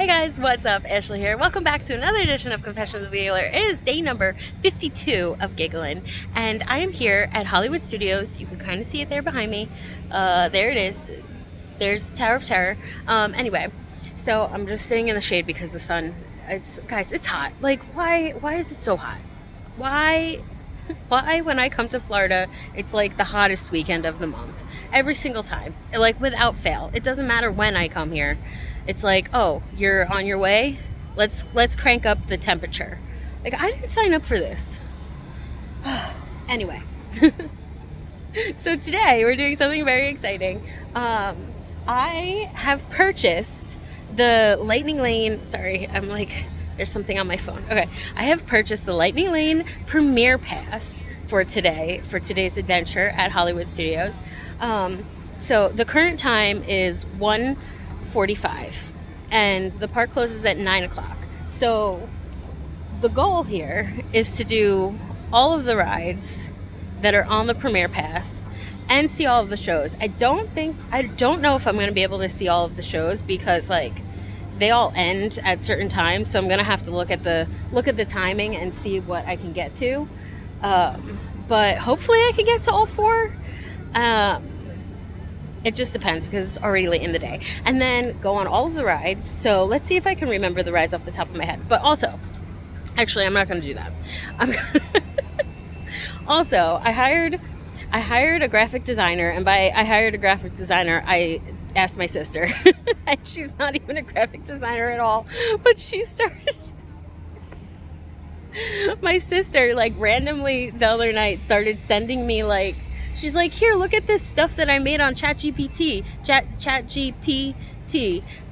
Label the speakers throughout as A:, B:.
A: Hey guys, what's up? Ashley here. Welcome back to another edition of Confessions of a Giggler. It is day number 52 of Giggling, and I am here at Hollywood Studios. You can kind of see it there behind me. There it is. There's Tower of Terror. Anyway, so I'm just sitting in the shade because the sun, guys, it's hot. Like, why is it so hot? Why when I come to Florida, it's like the hottest weekend of the month. Every single time. Like, without fail. It doesn't matter when I come here. It's like, oh, you're on your way? Let's crank up the temperature. Like, I didn't sign up for this. Anyway. So today we're doing something very exciting. I have purchased the Lightning Lane. Sorry, I'm like, there's something on my phone. Okay. I have purchased the Lightning Lane Premiere Pass for today's adventure at Hollywood Studios. So the current time is 1:45 and the park closes at 9 o'clock. So the goal here is to do all of the rides that are on the Premiere Pass and see all of the shows. I don't know if I'm going to be able to see all of the shows because, like, they all end at certain times, so I'm going to have to look at the timing and see what I can get to. But hopefully I can get to all four. It just depends because it's already late in the day. And then go on all of the rides. So let's see if I can remember the rides off the top of my head. But also, actually, I'm not going to do that. Also, I hired a graphic designer, and by I hired a graphic designer, I asked my sister. And she's not even a graphic designer at all, but she started. My sister, like, randomly the other night started sending me, like, she's like, here, look at this stuff that I made on ChatGPT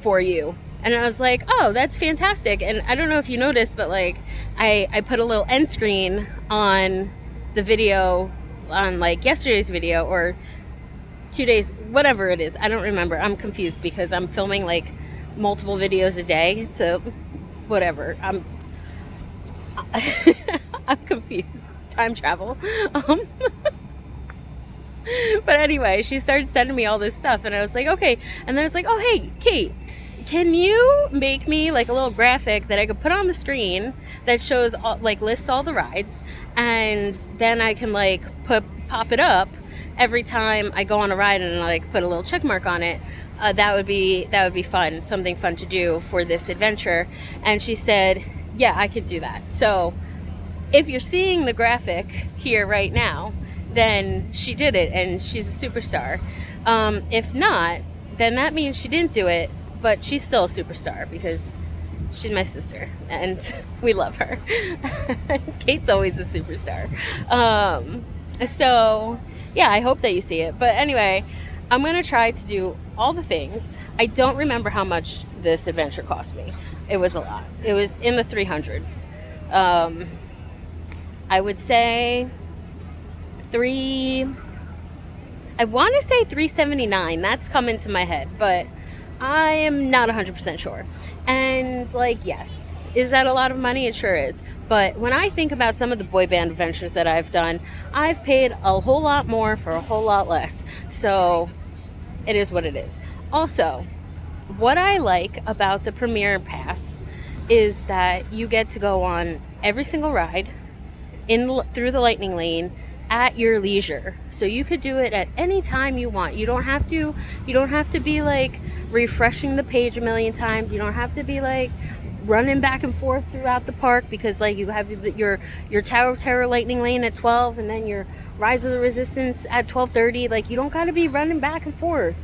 A: for you. And I was like, oh, that's fantastic. And I don't know if you noticed, but, like, I put a little end screen on the video, on, like, yesterday's video or 2 days, whatever it is. I don't remember. I'm confused because I'm filming, like, multiple videos a day to whatever. I'm confused. Time travel. But anyway, she started sending me all this stuff, and I was like, okay. And then I was like, oh, hey, Kate, can you make me, like, a little graphic that I could put on the screen that shows, like, lists all the rides, and then I can, like, pop it up every time I go on a ride and, like, put a little check mark on it. That would be fun, something fun to do for this adventure. And she said, yeah, I could do that. So if you're seeing the graphic here right now, then she did it and she's a superstar. If not, then that means she didn't do it, but she's still a superstar because she's my sister and we love her. Kate's always a superstar. So yeah, I hope that you see it. But anyway, I'm gonna try to do all the things. I don't remember how much this adventure cost me. It was a lot. It was in the 300s. I would say I want to say $379. That's come into my head, but I am not 100% sure. And, like, yes, is that a lot of money? It sure is. But when I think about some of the boy band adventures that I've done, I've paid a whole lot more for a whole lot less. So it is what it is. Also, what I like about the Premiere Pass is that you get to go on every single ride through the Lightning Lane at your leisure. So you could do it at any time you want. You don't have to be, like, refreshing the page a million times. You don't have to be, like, running back and forth throughout the park because, like, you have your Tower of Terror Lightning Lane at 12 and then your Rise of the Resistance at 12:30. Like, you don't got to be running back and forth.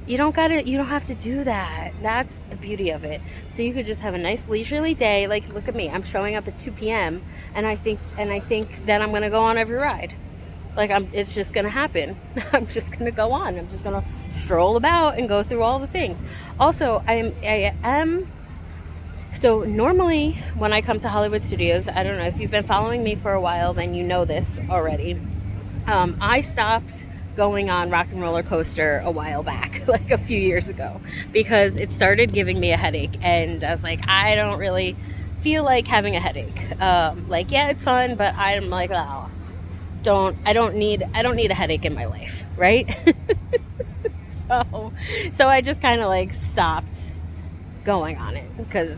A: You don't have to do that. That's the beauty of it. So you could just have a nice leisurely day. Like, look at me. I'm showing up at 2 p.m. and I think that I'm going to go on every ride. Like, it's just going to happen. I'm just going to go on. I'm just going to stroll about and go through all the things. Also, so normally when I come to Hollywood Studios, I don't know if you've been following me for a while, then you know this already. I stopped going on Rock and Roller Coaster a while back, like a few years ago, because it started giving me a headache, and I was like, I don't really feel like having a headache. Like, yeah, it's fun, but I'm like, oh, I don't need a headache in my life, right? So I just kind of, like, stopped going on it because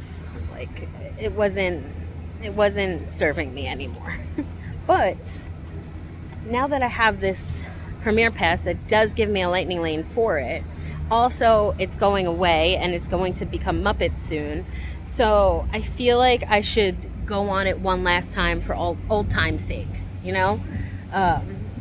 A: like it wasn't serving me anymore. But now that I have this Premier Pass that does give me a lightning lane for it, also it's going away and it's going to become Muppets soon. So I feel like I should go on it one last time for old time's sake, you know?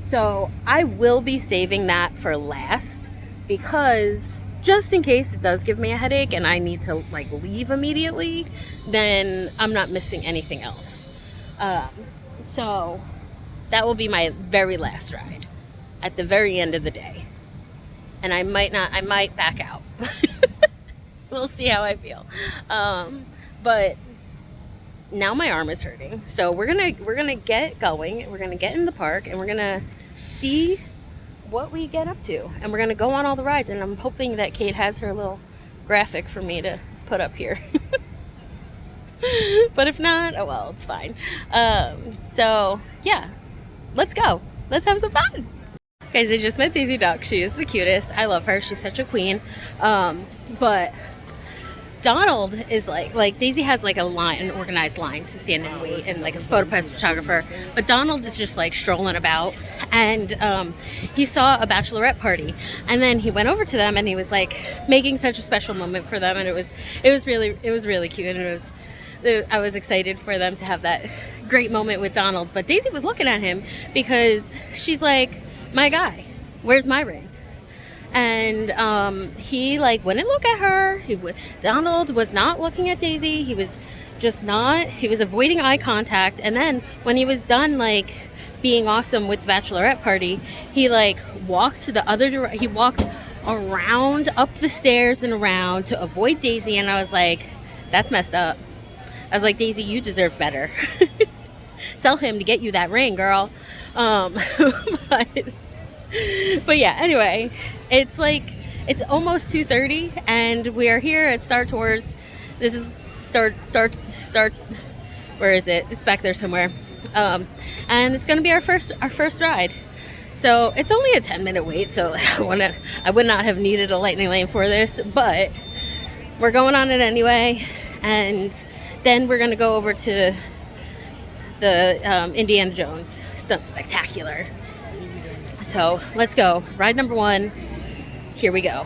A: So I will be saving that for last because just in case it does give me a headache and I need to like leave immediately, then I'm not missing anything else. So that will be my very last ride at the very end of the day. And I might back out. We'll see how I feel. But now my arm is hurting. So we're gonna get going. We're gonna get in the park and we're gonna see what we get up to. And we're gonna go on all the rides. And I'm hoping that Kate has her little graphic for me to put up here. But if not, oh well, it's fine. So yeah, let's go. Let's have some fun. Guys, I just met Daisy Duck. She is the cutest. I love her. She's such a queen. But Donald is like Daisy has like an organized line to stand and wait and like a photo press photographer. But Donald is just like strolling about, and he saw a bachelorette party, and then he went over to them and he was like making such a special moment for them, and it was really cute, and I was excited for them to have that great moment with Donald. But Daisy was looking at him because she's like, my guy, where's my ring? And he like wouldn't look at her. Donald was not looking at Daisy. He was avoiding eye contact. And then when he was done like being awesome with the bachelorette party, he like walked to the other direction. He walked around up the stairs and around to avoid Daisy. And I was like, that's messed up. I was like, Daisy, you deserve better. Tell him to get you that ring, girl. But yeah, anyway, it's almost 2:30 and we are here at Star Tours. This is start, where is it? It's back there somewhere. And it's gonna be our first ride. So it's only a 10-minute wait, so I would not have needed a lightning lane for this, but we're going on it anyway. And then we're gonna go over to the Indiana Jones Stunt Spectacular. So let's go. Ride number 1. Here we go.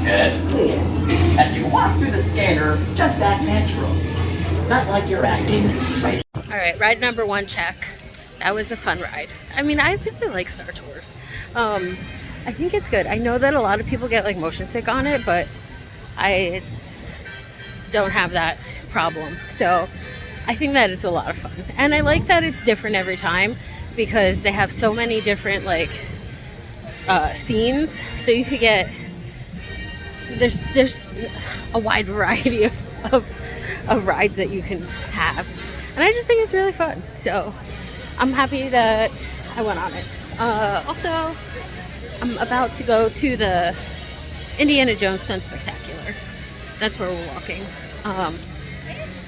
B: Good. As you walk through the scanner, just act natural. Not like you're acting right.
A: All right, ride number 1 check. That was a fun ride. I mean, I really like Star Tours. I think it's good. I know that a lot of people get like motion sick on it, but I don't have that problem. So I think that is a lot of fun. And I like that it's different every time because they have so many different like scenes. So you could get, there's a wide variety of rides that you can have. And I just think it's really fun. So I'm happy that I went on it. Also, I'm about to go to the Indiana Jones Stunt Spectacular. That's where we're walking.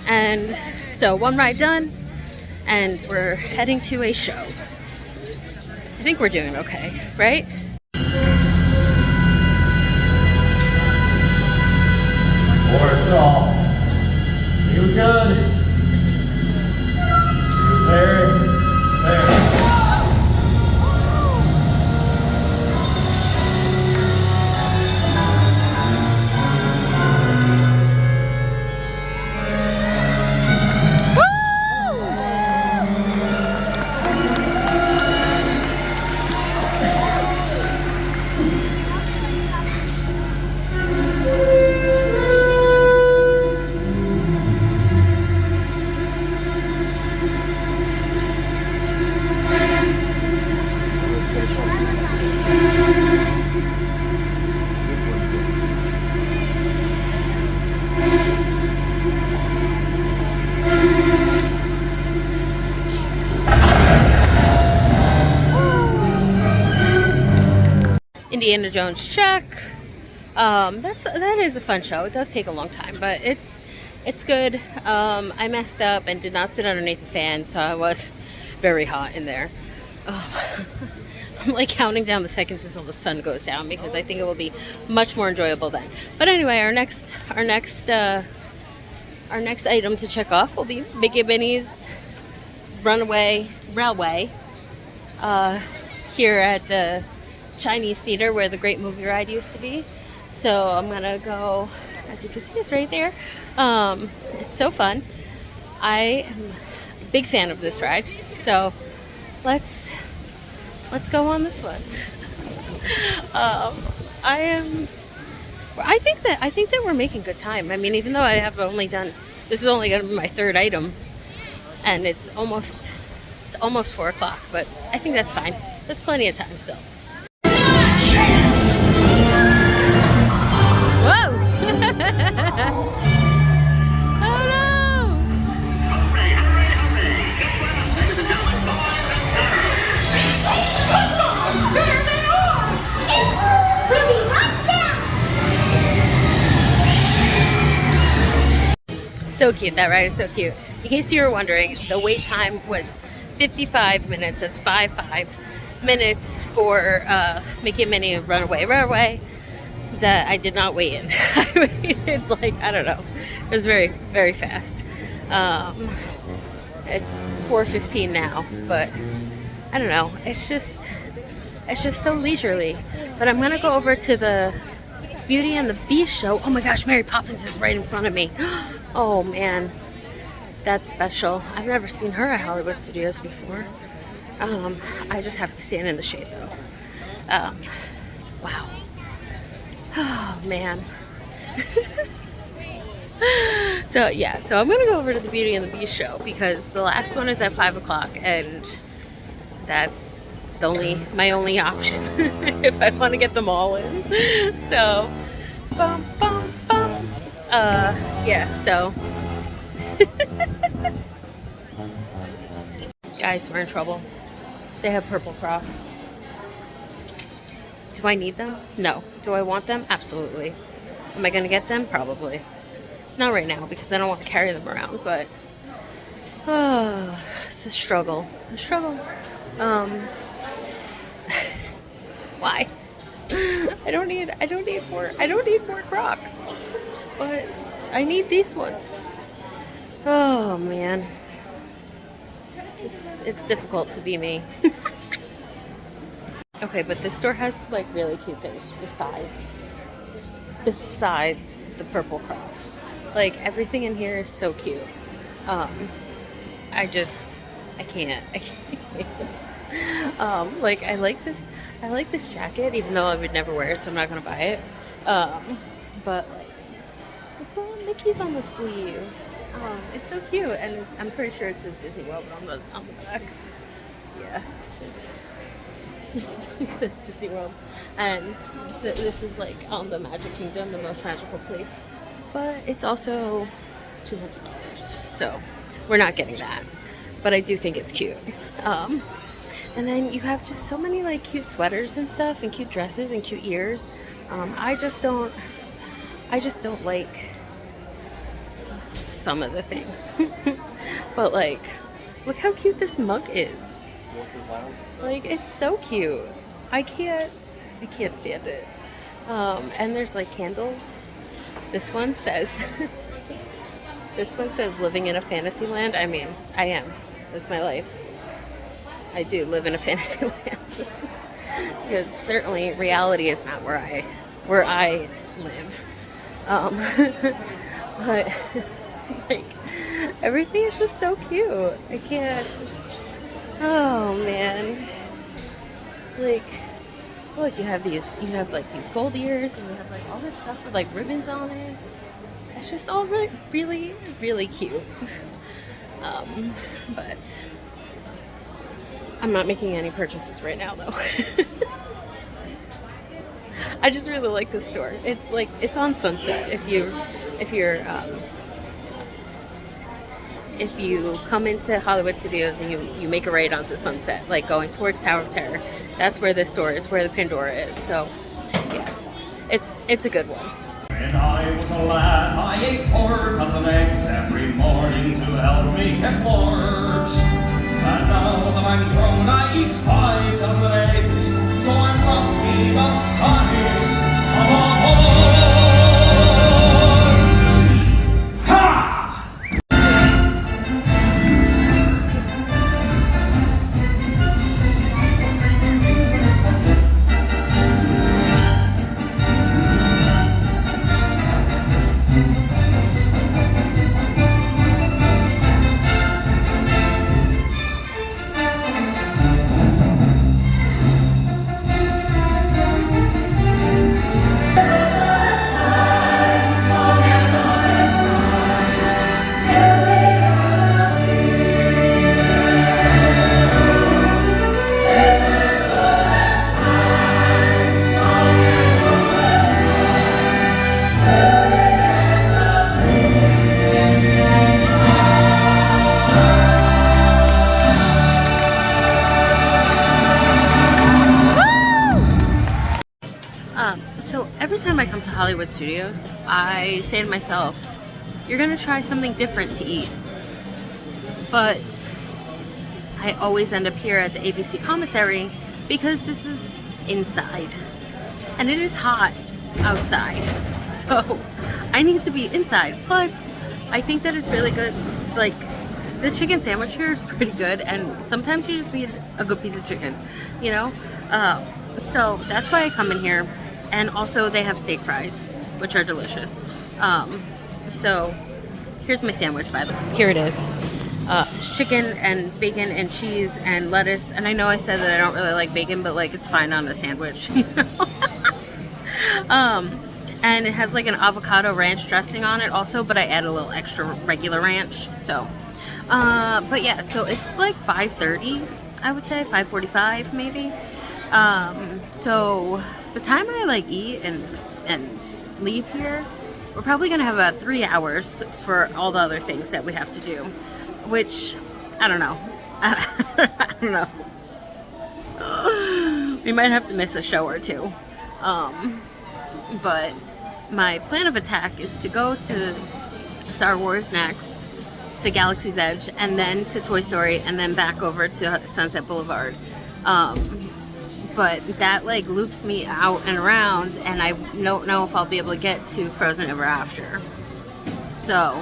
A: And so 1 ride done, and we're heading to a show. I think we're doing okay, right?
C: Forrestal. He was good. He was very.
A: Indiana Jones check. That is a fun show. It does take a long time, but it's good. I messed up and did not sit underneath the fan, so I was very hot in there. I'm like counting down the seconds until the sun goes down because I think it will be much more enjoyable then. But anyway, our next item to check off will be Mickey Minnie's Runaway Railway here at the Chinese Theater where the Great Movie Ride used to be. So I'm gonna go, as you can see, it's right there. It's so fun. I am a big fan of this ride. So let's go on this one. I think that we're making good time. I mean, even though I have only done, this is only gonna be my third item, and it's almost 4 o'clock, but I think that's fine. There's plenty of time still. Whoa! Oh no! So cute, that ride is so cute. In case you were wondering, the wait time was 55 minutes. That's 5 minutes for Mickey and Minnie Runaway Railway that I did not wait in. I waited like, I don't know. It was very, very fast. It's 4:15 now, but I don't know. It's just so leisurely. But I'm gonna go over to the Beauty and the Beast show. Oh my gosh, Mary Poppins is right in front of me. Oh man, that's special. I've never seen her at Hollywood Studios before. I just have to stand in the shade though. Wow. Oh man. So yeah, so I'm gonna go over to the Beauty and the Beast show because the last one is at 5 o'clock and that's my only option if I want to get them all in. So, yeah, so. Guys, we're in trouble. They have purple Crocs. Do I need them? No. Do I want them? Absolutely. Am I going to get them? Probably. Not right now because I don't want to carry them around, but the struggle. The struggle. Why? I don't need more Crocs. But I need these ones. Oh man. It's difficult to be me. Okay, but this store has like really cute things besides the purple Crocs. Like everything in here is so cute. I can't. Like I like this jacket, even though I would never wear it, so I'm not gonna buy it. But like, Mickey's on the sleeve. It's so cute, and I'm pretty sure it says Disney World on the back. Yeah, it says Disney World, and this is like on the Magic Kingdom, the most magical place. But it's also $200, so we're not getting that. But I do think it's cute. And then you have just so many like cute sweaters and stuff, and cute dresses and cute ears. I just don't like some of the things. But like, look how cute this mug is. Like, it's so cute. I can't stand it. And there's like candles. This one says living in a fantasy land. I mean, I am. That's my life. I do live in a fantasy land. Because certainly reality is not where I live. But like everything is just so cute. I can't. Oh man. Like, look, you have like these gold ears, and you have like all this stuff with like ribbons on it. It's just all really, really, really cute. But I'm not making any purchases right now though. I just really like this store. It's on Sunset. If you come into Hollywood Studios and you make a right onto Sunset, like going towards Tower of Terror, that's where this store is, where the Pandora is. So yeah, it's a good one.
D: When I was a lad, I ate 4 dozen eggs every morning to help me get warm. And now that I'm grown, I eat 5 dozen eggs the science of aboard. Ha!
A: So every time I come to Hollywood Studios, I say to myself, you're gonna try something different to eat. But I always end up here at the ABC commissary because this is inside. And it is hot outside. So I need to be inside. Plus, I think that it's really good. Like, the chicken sandwich here is pretty good, and sometimes you just need a good piece of chicken, you know? So that's why I come in here. And also they have steak fries, which are delicious. So here's my sandwich, by the way. Here it is. It's chicken and bacon and cheese and lettuce. And I know I said that I don't really like bacon, but like it's fine on a sandwich, you know? And it has like an avocado ranch dressing on it also, but I add a little extra regular ranch. So, but yeah, so it's like 5:30, I would say 5:45 maybe. So the time I like eat and leave here, we're probably gonna have about 3 hours for all the other things that we have to do, which I don't know. I don't know. We might have to miss a show or two. But my plan of attack is to go to Star Wars next, to Galaxy's Edge, and then to Toy Story, and then back over to Sunset Boulevard. But that like loops me out and around, and I don't know if I'll be able to get to Frozen Ever After. So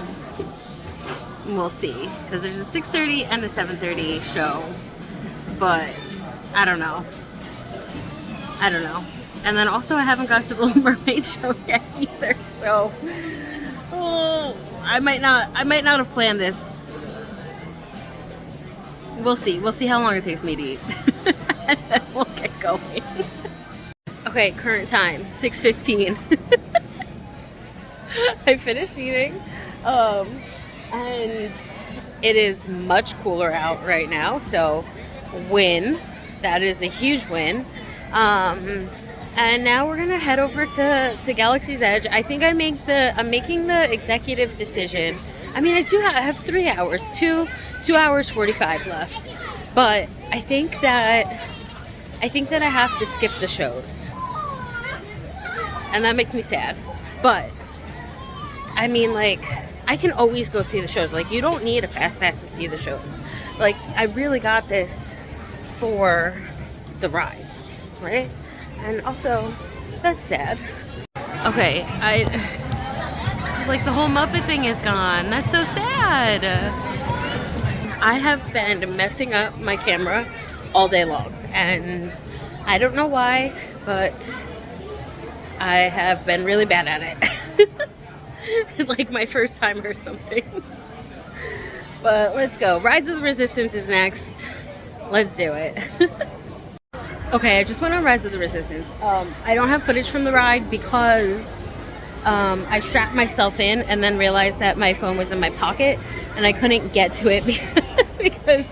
A: we'll see, because there's a 6:30 and a 7:30 show, but I don't know. And then also I haven't got to the Little Mermaid show yet either, so I might not have planned this. We'll see how long it takes me to eat. And then we'll get going. Okay, current time, 6:15. I finished eating, and it is much cooler out right now, so win. That is a huge win. And now we're gonna head over to Galaxy's Edge. I think I'm making the executive decision. I mean, I have 3 hours, 2 hours 45 left, but I think that I have to skip the shows, and that makes me sad. But I mean, like, I can always go see the shows. Like, you don't need a fast pass to see the shows. Like, I really got this for the rides, right? And also, that's sad. Okay, like, the whole Muppet thing is gone. That's so sad. I have been messing up my camera all day long, and I don't know why, but I have been really bad at it. Like my first time or something. But let's go. Rise of the Resistance is next. Let's do it. Okay, I just went on Rise of the Resistance. I don't have footage from the ride because I strapped myself in and then realized that my phone was in my pocket and I couldn't get to it because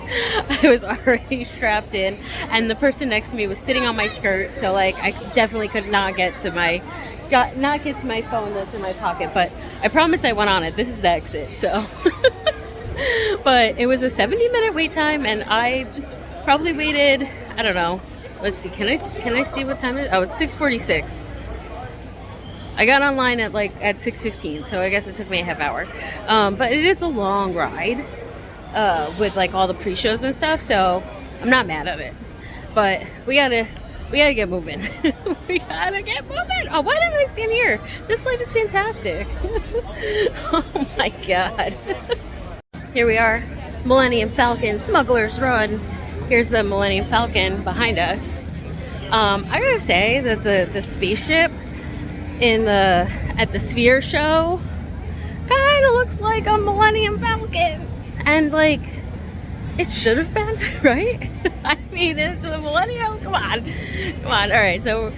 A: I was already strapped in, and the person next to me was sitting on my skirt, so like I definitely could not get to my phone that's in my pocket. But I promise I went on it. This is the exit, so. But it was a 70-minute wait time, and I probably waited, I don't know. Let's see, can I see what time it is? Oh, it's 6:46. I got online at 6:15, so I guess it took me a half hour. But it is a long ride with like all the pre-shows and stuff, so I'm not mad at it. But we gotta We gotta get moving. We gotta get moving. Oh, why didn't I stand here? This light is fantastic. Oh my god. Here we are, Millennium Falcon, Smuggler's Run. Here's the Millennium Falcon behind us. I gotta say that the spaceship at the Sphere show kind of looks like a Millennium Falcon, and like it should have been, right? I mean, it's the Millennium. Come on. All right, so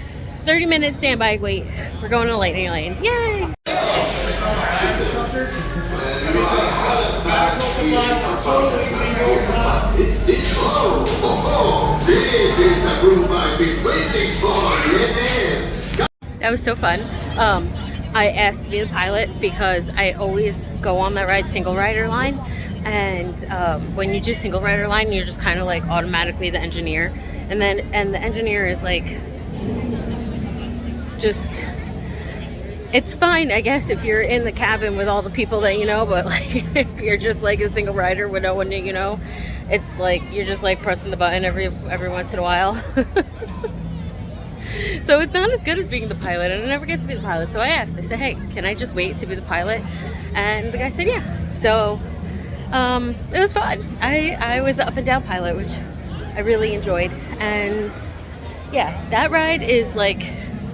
A: 30-minute standby wait. We're going to Lightning Lane. Yay! That was so fun. I asked to be the pilot because I always go on that ride single rider line, and when you do single rider line, you're just kind of like automatically the engineer, and the engineer is like just. It's fine, I guess, if you're in the cabin with all the people that you know, but like if you're just like a single rider with no one that you know, it's like you're just like pressing the button every once in a while. So it's not as good as being the pilot, and I never get to be the pilot. So I asked, I said, hey, can I just wait to be the pilot? And the guy said, yeah. So it was fun. I was the up and down pilot, which I really enjoyed. And yeah, that ride is like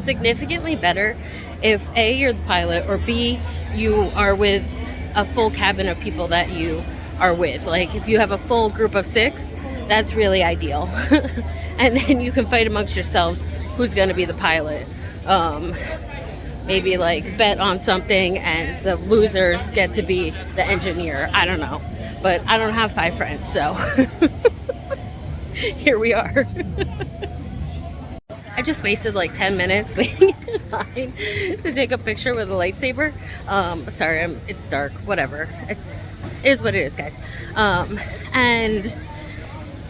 A: significantly better if A, you're the pilot, or B, you are with a full cabin of people that you are with. Like if you have a full group of 6, that's really ideal. And then you can fight amongst yourselves who's going to be the pilot. Maybe like bet on something and the losers get to be the engineer. I don't know. But I don't have 5 friends, so here we are. I just wasted like 10 minutes waiting in line to take a picture with a lightsaber. Sorry, it's dark, whatever. It is what it is, guys. And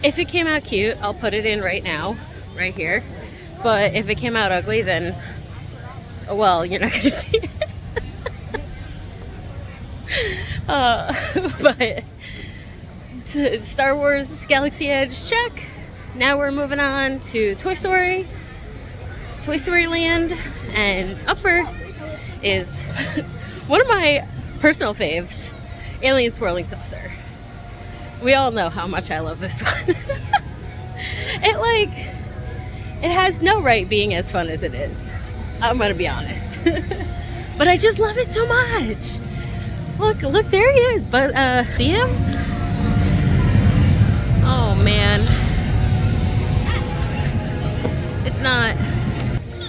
A: if it came out cute, I'll put it in right now, right here. But if it came out ugly, then, well, you're not gonna see it. But to Star Wars Galaxy Edge, check. Now we're moving on to Toy Story Land, and up first is one of my personal faves, Alien Swirling Saucer. We all know how much I love this one. It has no right being as fun as it is. I'm gonna be honest. But I just love it so much. Look, there he is. But see him? Oh man.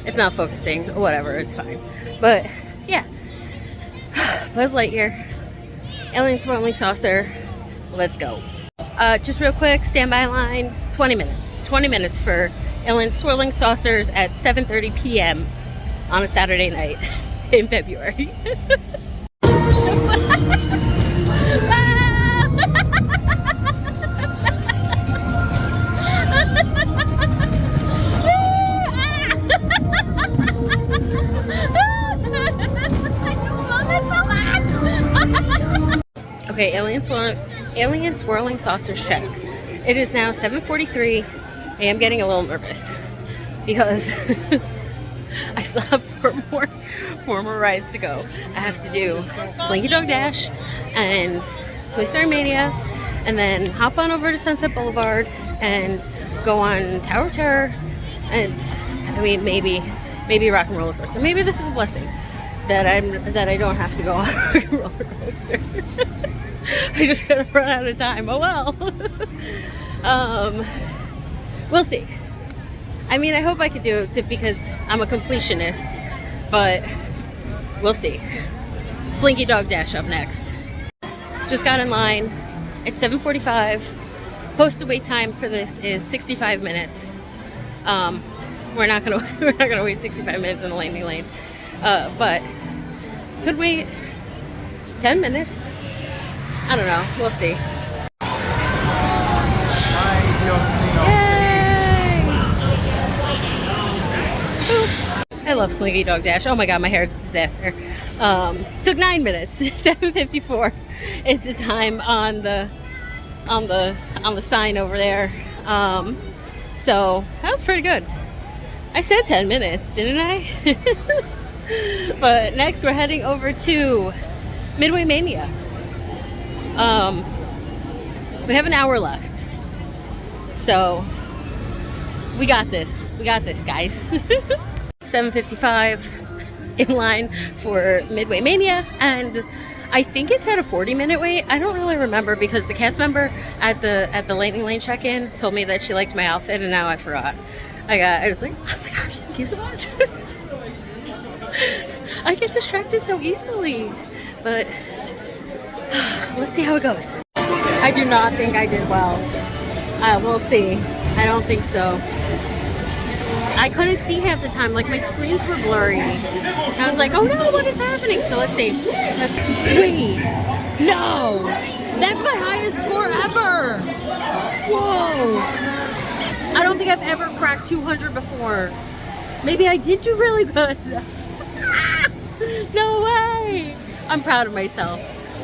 A: It's not focusing. Whatever, it's fine. But yeah. Buzz Lightyear, Alien Swirling Saucer. Let's go. Just real quick, standby line, 20 minutes. 20 minutes for Alien Swirling Saucers at 7:30 p.m. on a Saturday night in February. Okay, Alien Swirling Saucers check. It is now 7:43. I am getting a little nervous because I still have four more rides to go. I have to do Slinky Dog Dash and Toy Story Mania, and then hop on over to Sunset Boulevard and go on Tower of Terror, and I mean maybe Rock and Roller Coaster. Maybe this is a blessing that I don't have to go on Rock and Roller Coaster. I just gotta run out of time. Oh well. We'll see. I mean, I hope I could do it because I'm a completionist, but we'll see. Slinky Dog Dash up next. Just got in line. It's 7:45. Posted wait time for this is 65 minutes. We're not gonna wait 65 minutes in the Lightning Lane, but could wait 10 minutes. I don't know. We'll see. I love Slinky Dog Dash. Oh my god, my hair is a disaster. Took 9 minutes. 7:54 is the time on the sign over there. So that was pretty good. I said 10 minutes, didn't I? But next we're heading over to Midway Mania. We have an hour left. So we got this. We got this, guys. 7:55 in line for Midway Mania, and I think it's at a 40-minute wait. I don't really remember because the cast member at the Lightning Lane check-in told me that she liked my outfit, and now I forgot. I was like, oh my gosh, thank you so much. I get distracted so easily, but let's see how it goes. I do not think I did well. We'll see. I don't think so. I couldn't see half the time. Like, my screens were blurry. I was like, oh no, what is happening? So let's see. Wait. No. That's my highest score ever. Whoa. I don't think I've ever cracked 200 before. Maybe I did do really good. No way. I'm proud of myself.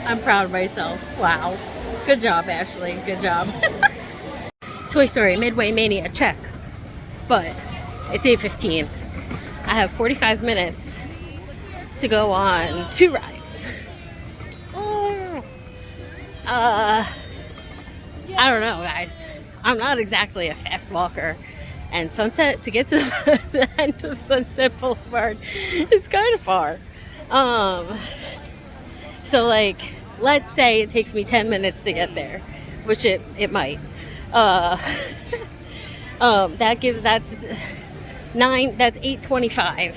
A: I'm proud of myself. Wow. Good job, Ashley. Good job. Toy Story Midway Mania, check. But it's 8:15. I have 45 minutes to go on 2 rides. I don't know, guys. I'm not exactly a fast walker. And Sunset, to get to the end of Sunset Boulevard, it's kind of far. So like, let's say it takes me 10 minutes to get there, which it might. That's 8:25.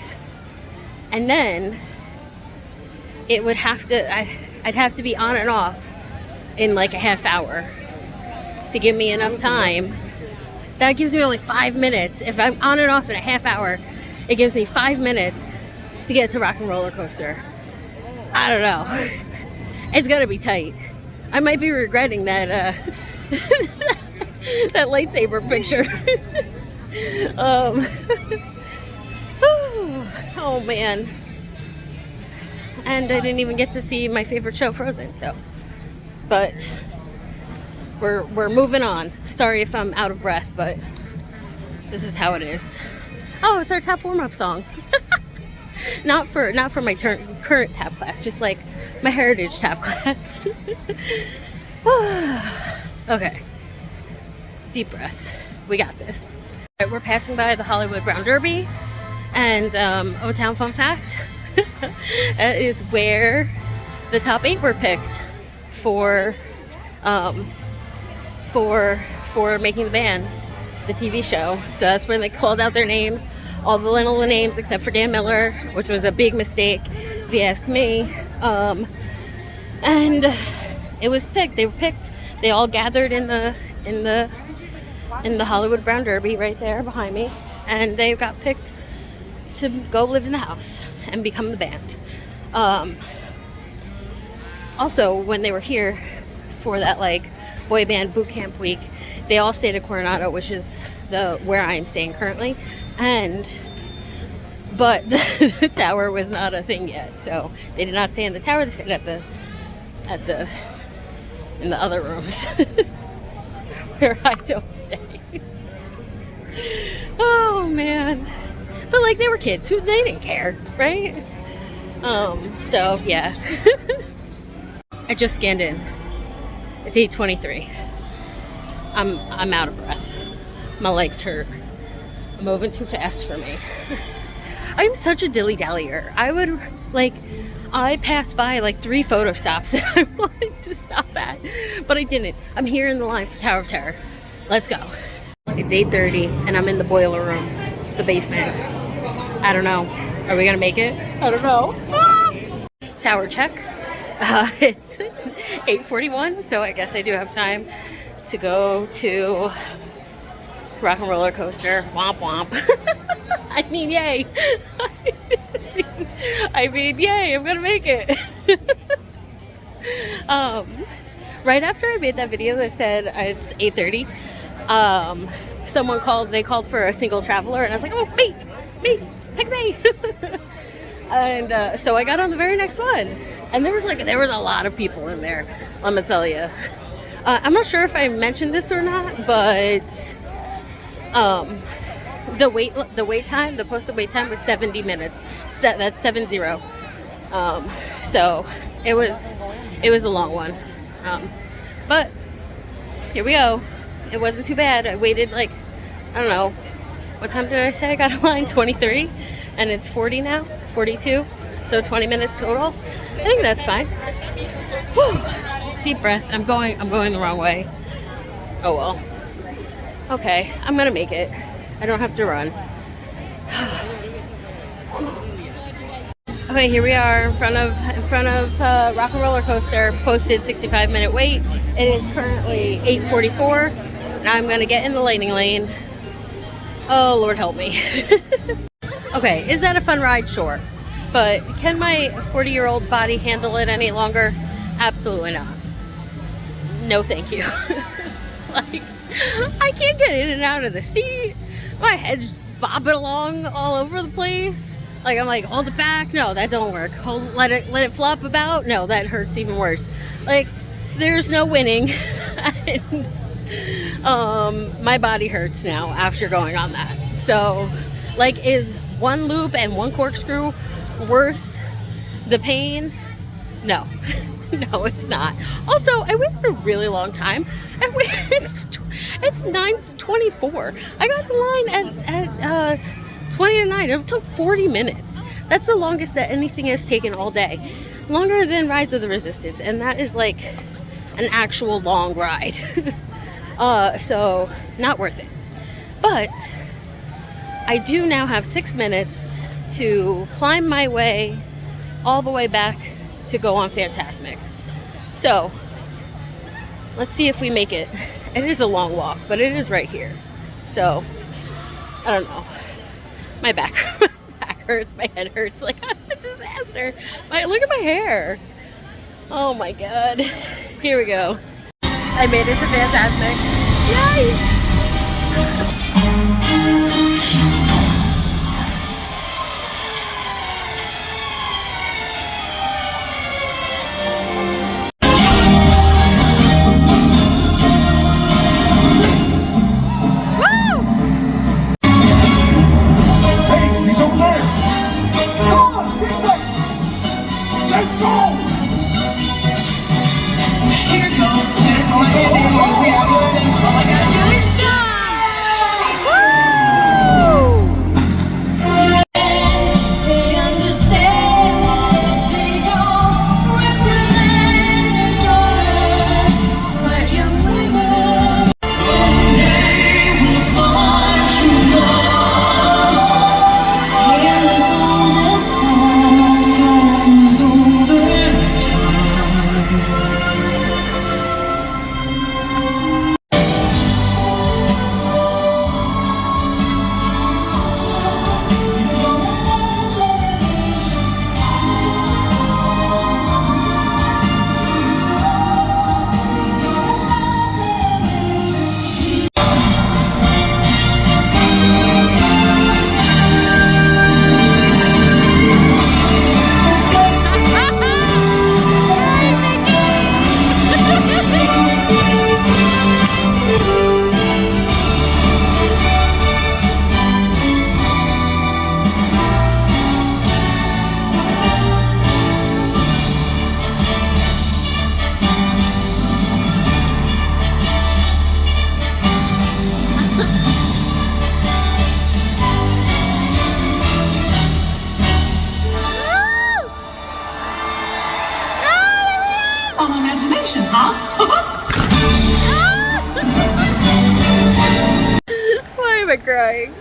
A: And then it would have to, I'd have to be on and off in like a half hour to give me enough time. That gives me only 5 minutes. If I'm on and off in a half hour, it gives me 5 minutes to get to Rock and Roller Coaster. I don't know. It's gonna be tight. I might be regretting that that lightsaber picture. Oh man. And I didn't even get to see my favorite show, Frozen. So, but we're moving on. Sorry if I'm out of breath, but this is how it is. Oh, it's our tap warm-up song. Not for my current tap class, just like my heritage tap class. Okay. Deep breath. We got this. Right, we're passing by the Hollywood Brown Derby, and O-Town fun fact is where the top 8 were picked for Making the Band, the TV show. So that's where they called out their names, all the little names except for Dan Miller, which was a big mistake if you ask me. And it was picked. They were picked. They all gathered in the Hollywood Brown Derby right there behind me, and they got picked to go live in the house and become the band. Also, when they were here for that like boy band boot camp week, they all stayed at Coronado, which is where I'm staying currently, but the tower was not a thing yet, so they did not stay in the tower. They stayed in the other rooms where I don't stay. Oh man. But like, they were kids who they didn't care, right? So yeah. I just scanned in. It's 8:23. I'm out of breath. My legs hurt. I'm moving too fast for me. I'm such a dilly-dallyer. I passed by like 3 photo stops that I wanted to stop at, but I didn't. I'm here in the line for Tower of Terror. Let's go. It's 8:30 and I'm in the boiler room, the basement. I don't know. Are we gonna make it? I don't know. Tower check. It's 8:41, so I guess I do have time to go to Rock and Roller Coaster. Womp womp. I mean, yay. Yay, I'm gonna make it. Right after I made that video that said it's 8:30, someone called for a single traveler, and I was like, oh, me, pick me. And so I got on the very next one, and there was a lot of people in there, I'm gonna tell you. I'm not sure if I mentioned this or not, but the posted wait time was 70 minutes. That's 70. So it was a long one. But here we go. It wasn't too bad. I waited like, I don't know, what time did I say I got a line? 23, and it's 40 now, 42. So 20 minutes total. I think that's fine. Whew. Deep breath. I'm going the wrong way. Oh well. Okay, I'm gonna make it. I don't have to run. Okay, here we are in front of Rock and Roller Coaster. Posted 65-minute wait. It is currently 8:44. Now I'm gonna get in the lightning lane. Oh Lord help me. Okay, is that a fun ride? Sure. But can my 40-year-old body handle it any longer? Absolutely not. No thank you. Like, I can't get in and out of the seat. My head's bobbing along all over the place. Like, I'm like, hold it back. No, that don't work. Let it flop about. No, that hurts even worse. Like, there's no winning. And, my body hurts now after going on that. So, like, is one loop and one corkscrew worth the pain? No. No, it's not. Also, I waited a really long time. It's 9:24. I got the line at 20 to 9. It took 40 minutes. That's the longest that anything has taken all day. Longer than Rise of the Resistance, and that is like an actual long ride. So not worth it. But I do now have 6 minutes to climb my way all the way back to go on Fantasmic. So let's see if we make it. It is a long walk, but it is right here. So I don't know. My back hurts, my head hurts. Like, I'm a disaster. Look at my hair. Oh my god. Here we go. I made it to Fantasmic. Yay! Why am I crying?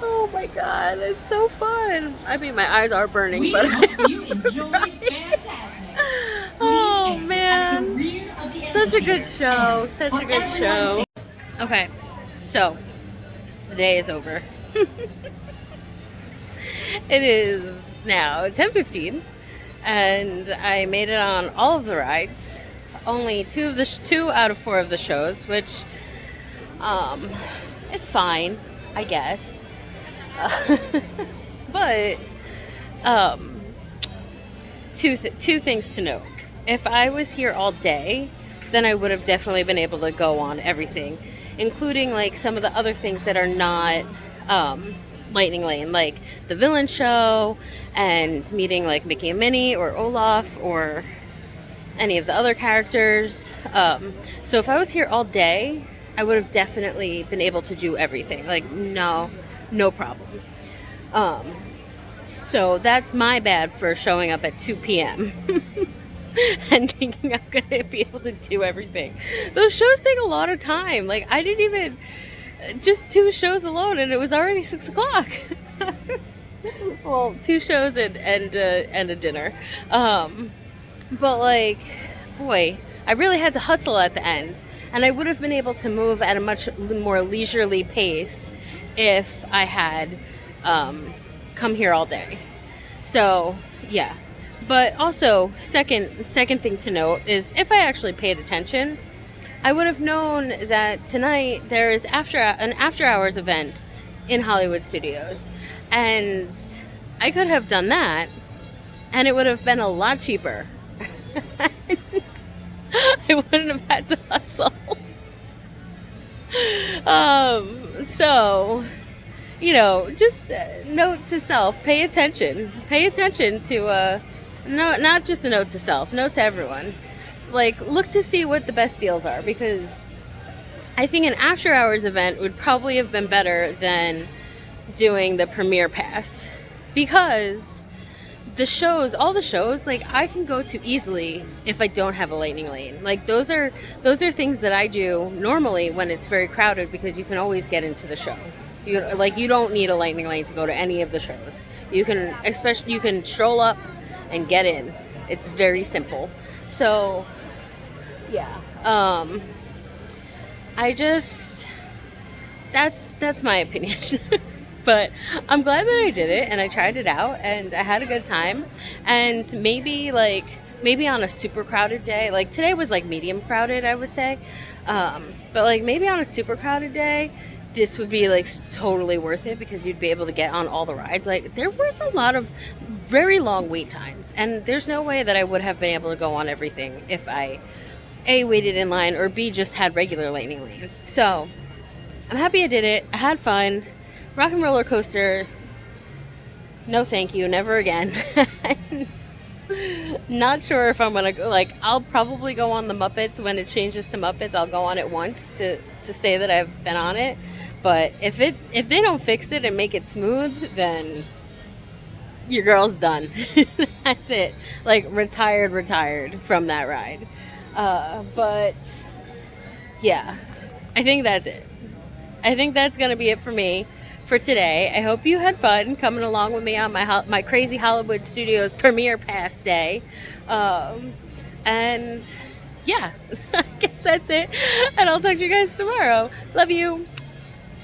A: Oh my god, it's so fun. I mean, my eyes are burning, but
E: you enjoyed Fantasmic.
A: oh man, such a good show. Such a good show. Okay, so the day is over. It is now 10:15, and I made it on all of the rides. Only two out of 4 of the shows, which is fine, I guess. But two things to note. If I was here all day, then I would have definitely been able to go on everything. including like some of the other things that are not Lightning Lane, like the villain show and meeting like Mickey and Minnie or Olaf or any of the other characters. So if I was here all day, I would have definitely been able to do everything. Like, no problem. So that's my bad for showing up at 2 p.m. and thinking I'm going to be able to do everything. Those shows take a lot of time. Like, I didn't even, just 2 shows alone, and it was already 6 o'clock. Well, 2 shows and a dinner. But like, boy, I really had to hustle at the end. And I would have been able to move at a much more leisurely pace if I had come here all day. So, yeah. But also, second thing to note is if I actually paid attention, I would have known that tonight there is an after hours event in Hollywood Studios. And I could have done that, and it would have been a lot cheaper. I wouldn't have had to hustle. So, you know, just note to self, pay attention. Pay attention to, no, not just a note to self, note to everyone. Like, look to see what the best deals are, because I think an after hours event would probably have been better than doing the premiere pass, because all the shows, like, I can go to easily if I don't have a Lightning Lane. Like, those are things that I do normally when it's very crowded, because you can always get into the show. You don't need a Lightning Lane to go to any of the shows. You can stroll up and get in. It's very simple. So, yeah. That's my opinion. But I'm glad that I did it, and I tried it out, and I had a good time. And maybe on a super crowded day, like today was like medium crowded, I would say. But like maybe on a super crowded day, this would be like totally worth it, because you'd be able to get on all the rides. Like, there was a lot of very long wait times, and there's no way that I would have been able to go on everything if I A, waited in line, or B, just had regular Lightning Lane. So I'm happy I did it. I had fun. Rock and Roller Coaster, no thank you, never again. Not sure if I'm gonna go. Like, I'll probably go on the Muppets when it changes to Muppets. I'll go on it once to say that I've been on it. But if they don't fix it and make it smooth, then your girl's done. That's it. Like, retired from that ride. But yeah, I think that's it. I think that's gonna be it for me for today. I hope you had fun coming along with me on my crazy Hollywood Studios premiere pass day. And yeah, I guess that's it. And I'll talk to you guys tomorrow. Love you.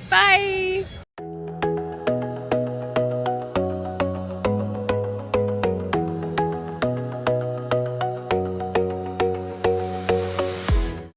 A: Bye.